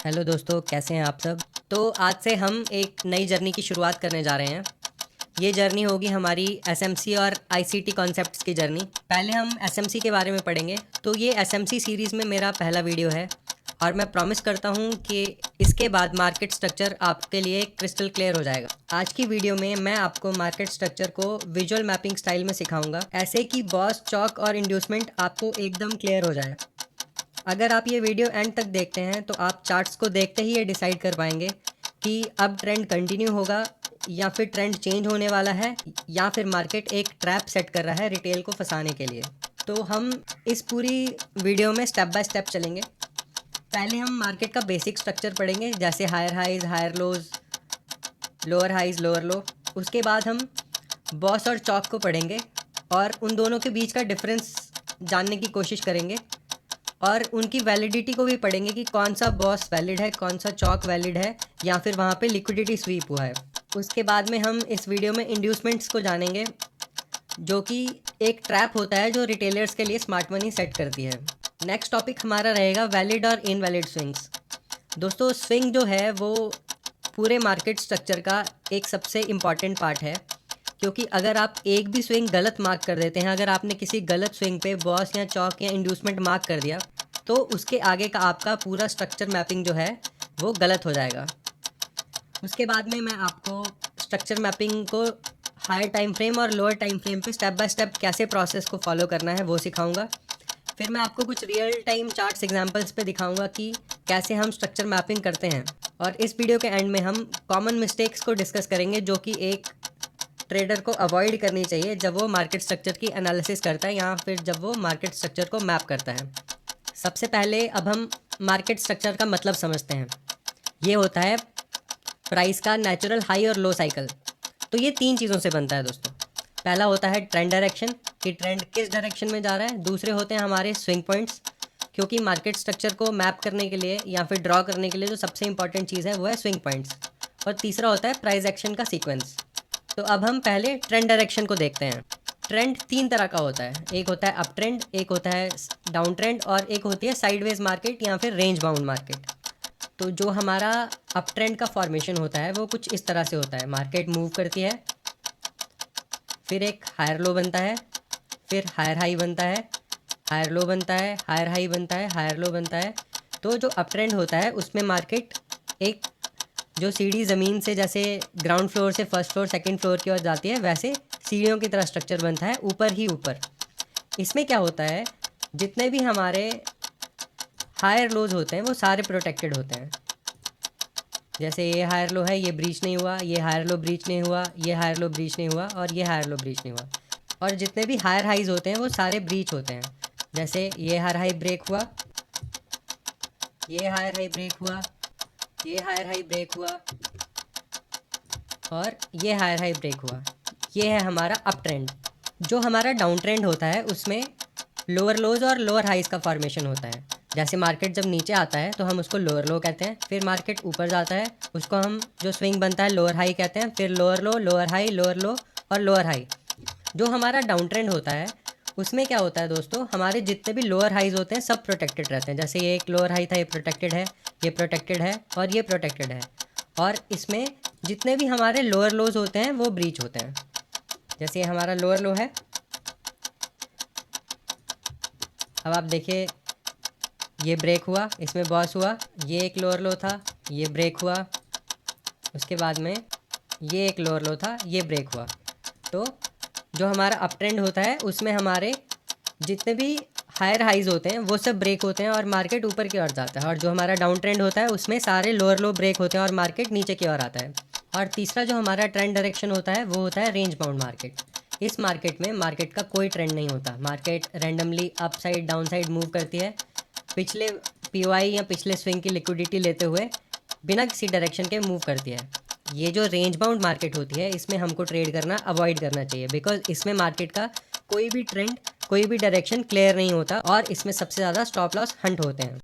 Hello दोस्तों, कैसे हैं आप सब। तो आज से हम एक नई जर्नी की शुरुआत करने जा रहे हैं। ये जर्नी होगी हमारी एसएमसी और आईसीटी कॉन्सेप्ट्स की जर्नी। पहले हम एसएमसी के बारे में पढ़ेंगे। तो ये एसएमसी सीरीज़ में मेरा पहला वीडियो है और मैं प्रॉमिस करता हूँ कि इसके बाद मार्केट स्ट्रक्चर आपके लिए क्रिस्टल क्लियर हो जाएगा। आज की वीडियो में मैं आपको मार्केट स्ट्रक्चर को विजुअल मैपिंग स्टाइल में सिखाऊंगा, ऐसे कि बॉस, चॉक और इंड्यूसमेंट आपको एकदम क्लियर हो जाए। अगर आप ये वीडियो एंड तक देखते हैं तो आप चार्ट्स को देखते ही ये डिसाइड कर पाएंगे कि अब ट्रेंड कंटिन्यू होगा या फिर ट्रेंड चेंज होने वाला है या फिर मार्केट एक ट्रैप सेट कर रहा है रिटेल को फंसाने के लिए। तो हम इस पूरी वीडियो में स्टेप बाय स्टेप चलेंगे। पहले हम मार्केट का बेसिक स्ट्रक्चर पढ़ेंगे, जैसे higher highs, higher lows, lower highs, lower low. उसके बाद हम बॉस और चॉक को पढ़ेंगे और उन दोनों के बीच का डिफरेंस जानने की कोशिश करेंगे और उनकी वैलिडिटी को भी पढ़ेंगे कि कौन सा बॉस वैलिड है, कौन सा चॉक वैलिड है या फिर वहाँ पे लिक्विडिटी स्वीप हुआ है। उसके बाद में हम इस वीडियो में इंड्यूसमेंट्स को जानेंगे, जो कि एक ट्रैप होता है जो रिटेलर्स के लिए स्मार्ट मनी सेट करती है। नेक्स्ट टॉपिक हमारा रहेगा वैलिड और इनवैलिड स्विंग्स। दोस्तों, स्विंग जो है वो पूरे मार्केट स्ट्रक्चर का एक सबसे इम्पॉर्टेंट पार्ट है, क्योंकि अगर आप एक भी स्विंग गलत मार्क कर देते हैं, अगर आपने किसी गलत स्विंग पे बॉस या चॉक या इंड्यूसमेंट मार्क कर दिया, तो उसके आगे का आपका पूरा स्ट्रक्चर मैपिंग जो है वो गलत हो जाएगा। उसके बाद में मैं आपको स्ट्रक्चर मैपिंग को हायर टाइम फ्रेम और लोअर टाइम फ्रेम पे स्टेप बाय स्टेप कैसे प्रोसेस को फॉलो करना है वो सिखाऊंगा। फिर मैं आपको कुछ रियल टाइम चार्ट्स एग्जांपल्स पे दिखाऊंगा कि कैसे हम स्ट्रक्चर मैपिंग करते हैं। और इस वीडियो के एंड में हम कॉमन मिस्टेक्स को डिस्कस करेंगे जो कि एक ट्रेडर को अवॉइड करनी चाहिए जब वो मार्केट स्ट्रक्चर की एनालिसिस करता है या फिर जब वो मार्केट स्ट्रक्चर को मैप करता है। सबसे पहले अब हम मार्केट स्ट्रक्चर का मतलब समझते हैं। ये होता है प्राइस का नेचुरल हाई और लो साइकिल। तो ये तीन चीज़ों से बनता है दोस्तों। पहला होता है ट्रेंड डायरेक्शन, कि ट्रेंड किस डायरेक्शन में जा रहा है। दूसरे होते हैं हमारे स्विंग पॉइंट्स, क्योंकि मार्केट स्ट्रक्चर को मैप करने के लिए या फिर ड्रॉ करने के लिए जो सबसे इंपॉर्टेंट चीज़ है वो है स्विंग पॉइंट्स। और तीसरा होता है प्राइस एक्शन का सीक्वेंस। तो अब हम पहले ट्रेंड डायरेक्शन को देखते हैं। ट्रेंड तीन तरह का होता है, एक होता है अप ट्रेंड, एक होता है डाउन ट्रेंड और एक होती है साइडवेज मार्केट या फिर रेंज बाउंड मार्केट। तो जो हमारा अप ट्रेंड का फॉर्मेशन होता है वो कुछ इस तरह से होता है। मार्केट मूव करती है, फिर एक हायर लो बनता है, फिर हायर हाई बनता है, हायर लो बनता है, हायर हाई बनता है, हायर लो बनता है। तो जो अप ट्रेंड होता है उसमें मार्केट एक जो सीढ़ी ज़मीन से, जैसे ग्राउंड फ्लोर से फर्स्ट फ्लोर सेकंड फ्लोर की ओर जाती है, वैसे सीढ़ियों की तरह स्ट्रक्चर बनता है, ऊपर ही ऊपर। इसमें क्या होता है, जितने भी हमारे हायर लोज होते हैं वो सारे प्रोटेक्टेड होते हैं। जैसे ये हायर लो है, ये ब्रीच नहीं हुआ, ये हायर लो ब्रीच नहीं हुआ, ये हायर लो ब्रीच नहीं हुआ और ये हायर लो ब्रीच नहीं हुआ। और जितने भी हायर हाइज होते हैं वो सारे ब्रीच होते हैं। जैसे ये हायर हाई ब्रेक हुआ, ये हायर हाई ब्रेक हुआ, ये हायर हाई ब्रेक हुआ और ये हायर हाई ब्रेक हुआ। ये है हमारा अप ट्रेंड। जो हमारा डाउन ट्रेंड होता है उसमें लोअर लोज और लोअर हाइज का फॉर्मेशन होता है। जैसे मार्केट जब नीचे आता है तो हम उसको लोअर लो कहते हैं, फिर मार्केट ऊपर जाता है उसको हम जो स्विंग बनता है लोअर हाई कहते हैं, फिर लोअर लो, लोअर हाई, लोअर लो और लोअर हाई। जो हमारा डाउन ट्रेंड होता है उसमें क्या होता है दोस्तों, हमारे जितने भी लोअर हाइज होते हैं सब प्रोटेक्टेड रहते हैं। जैसे ये एक लोअर हाई था, ये प्रोटेक्टेड है, ये प्रोटेक्टेड है और ये प्रोटेक्टेड है। और इसमें जितने भी हमारे लोअर लोज होते हैं वो ब्रीच होते हैं। जैसे ये हमारा लोअर लो है, अब आप देखिए ये ब्रेक हुआ, इसमें बॉस हुआ, ये एक लोअर लो था, ये ब्रेक हुआ, उसके बाद में ये एक लोअर लो था, ये ब्रेक हुआ। तो जो हमारा अप ट्रेंड होता है उसमें हमारे जितने भी हायर हाइज होते हैं वो सब ब्रेक होते हैं और मार्केट ऊपर की ओर जाता है। और जो हमारा डाउन ट्रेंड होता है उसमें सारे लोअर लो ब्रेक होते हैं और मार्केट नीचे की ओर आता है। और तीसरा जो हमारा ट्रेंड डायरेक्शन होता है वो होता है रेंज बाउंड मार्केट। इस मार्केट में मार्केट का कोई ट्रेंड नहीं होता, market randomly up side down side move करती है, पिछले पीओआई या पिछले स्विंग की लिक्विडिटी लेते हुए बिना किसी डायरेक्शन के मूव करती है। ये जो रेंज बाउंड मार्केट होती है इसमें हमको ट्रेड करना अवॉइड करना चाहिए, बिकॉज इसमें मार्केट का कोई भी ट्रेंड, कोई भी डायरेक्शन क्लियर नहीं होता और इसमें सबसे ज़्यादा स्टॉप लॉस हंट होते हैं।